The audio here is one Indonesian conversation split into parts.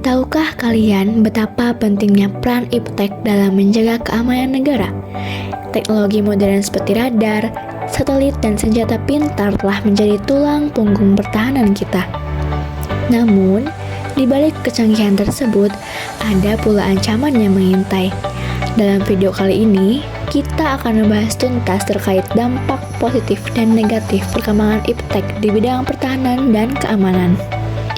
Tahukah kalian betapa pentingnya peran iptek dalam menjaga keamanan negara? Teknologi modern seperti radar, satelit, dan senjata pintar telah menjadi tulang punggung pertahanan kita. Namun, di balik kecanggihan tersebut, ada pula ancaman yang mengintai. Dalam video kali ini, kita akan membahas tuntas terkait dampak positif dan negatif perkembangan iptek di bidang pertahanan dan keamanan.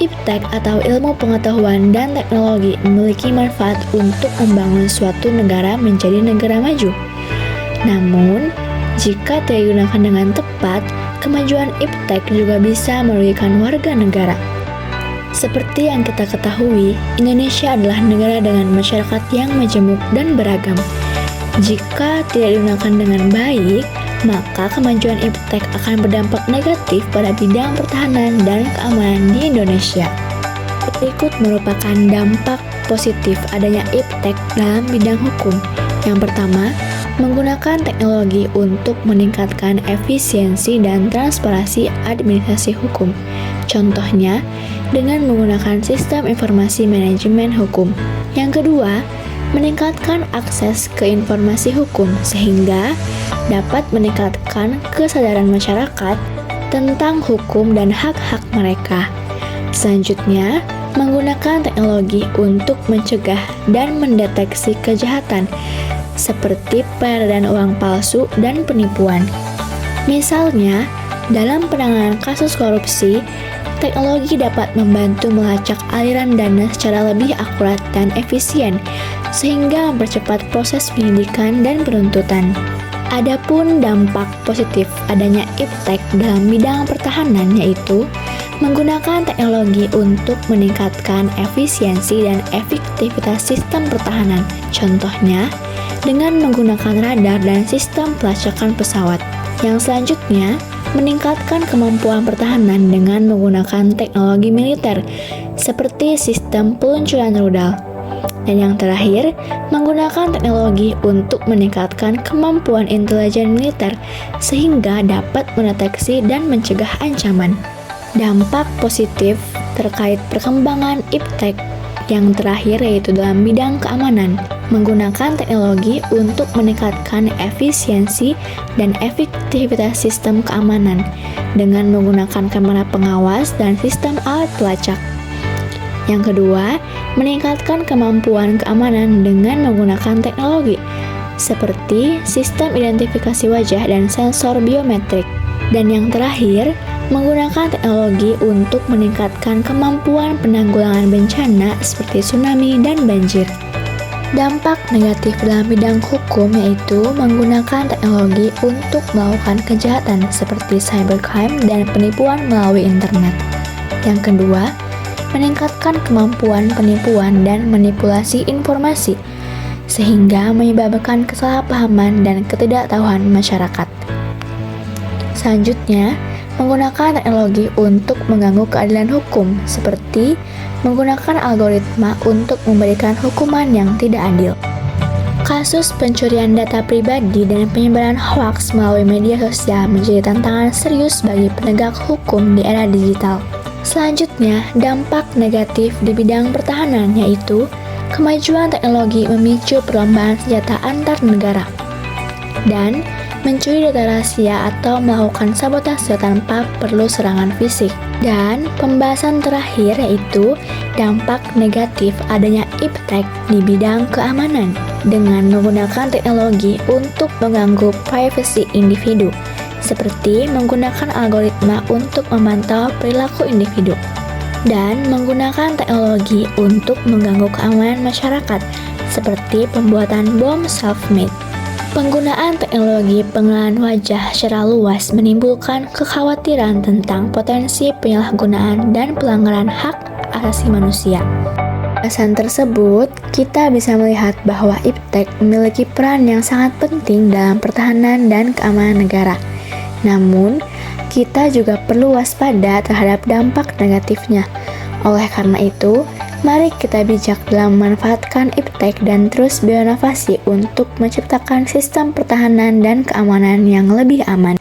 Iptek atau ilmu pengetahuan dan teknologi memiliki manfaat untuk membangun suatu negara menjadi negara maju. Namun, jika tidak digunakan dengan tepat, kemajuan iptek juga bisa merugikan warga negara. Seperti yang kita ketahui, Indonesia adalah negara dengan masyarakat yang majemuk dan beragam. Jika tidak digunakan dengan baik, maka kemajuan iptek akan berdampak negatif pada bidang pertahanan dan keamanan di Indonesia. Berikut merupakan dampak positif adanya iptek dalam bidang hukum. Yang pertama, menggunakan teknologi untuk meningkatkan efisiensi dan transparansi administrasi hukum. Contohnya, dengan menggunakan sistem informasi manajemen hukum. Yang kedua, meningkatkan akses ke informasi hukum sehingga dapat meningkatkan kesadaran masyarakat tentang hukum dan hak-hak mereka. Selanjutnya, menggunakan teknologi untuk mencegah dan mendeteksi kejahatan seperti peredaran uang palsu dan penipuan. Misalnya, dalam penanganan kasus korupsi, teknologi dapat membantu melacak aliran dana secara lebih akurat dan efisien, sehingga mempercepat proses penyidikan dan penuntutan. Adapun dampak positif adanya iptek dalam bidang pertahanan yaitu menggunakan teknologi untuk meningkatkan efisiensi dan efektivitas sistem pertahanan. Contohnya, dengan menggunakan radar dan sistem pelacakan pesawat. Yang selanjutnya, meningkatkan kemampuan pertahanan dengan menggunakan teknologi militer seperti sistem peluncuran rudal. Dan yang terakhir, menggunakan teknologi untuk meningkatkan kemampuan intelijen militer sehingga dapat mendeteksi dan mencegah ancaman. Dampak positif terkait perkembangan iptek yang terakhir yaitu dalam bidang keamanan, menggunakan teknologi untuk meningkatkan efisiensi dan efektivitas sistem keamanan dengan menggunakan kamera pengawas dan sistem alat pelacak. Yang kedua, meningkatkan kemampuan keamanan dengan menggunakan teknologi seperti sistem identifikasi wajah dan sensor biometrik. Dan yang terakhir, menggunakan teknologi untuk meningkatkan kemampuan penanggulangan bencana seperti tsunami dan banjir. Dampak negatif dalam bidang hukum yaitu menggunakan teknologi untuk melakukan kejahatan seperti cybercrime dan penipuan melalui internet. Yang kedua, meningkatkan kemampuan penipuan dan manipulasi informasi, sehingga menyebabkan kesalahpahaman dan ketidaktahuan masyarakat. Selanjutnya, menggunakan teknologi untuk mengganggu keadilan hukum, seperti menggunakan algoritma untuk memberikan hukuman yang tidak adil. Kasus pencurian data pribadi dan penyebaran hoaks melalui media sosial menjadi tantangan serius bagi penegak hukum di era digital. Selanjutnya, dampak negatif di bidang pertahanan yaitu kemajuan teknologi memicu perlombaan senjata antar negara dan mencuri data rahasia atau melakukan sabotase tanpa perlu serangan fisik. Dan pembahasan terakhir yaitu dampak negatif adanya iptek di bidang keamanan dengan menggunakan teknologi untuk mengganggu privasi individu, seperti menggunakan algoritma untuk memantau perilaku individu, dan menggunakan teknologi untuk mengganggu keamanan masyarakat, seperti pembuatan bom self-made. Penggunaan teknologi pengenalan wajah secara luas menimbulkan kekhawatiran tentang potensi penyalahgunaan dan pelanggaran hak asasi manusia. Pembahasan tersebut, kita bisa melihat bahwa iptek memiliki peran yang sangat penting dalam pertahanan dan keamanan negara. Namun, kita juga perlu waspada terhadap dampak negatifnya. Oleh karena itu, mari kita bijak dalam memanfaatkan iptek dan terus berinovasi untuk menciptakan sistem pertahanan dan keamanan yang lebih aman.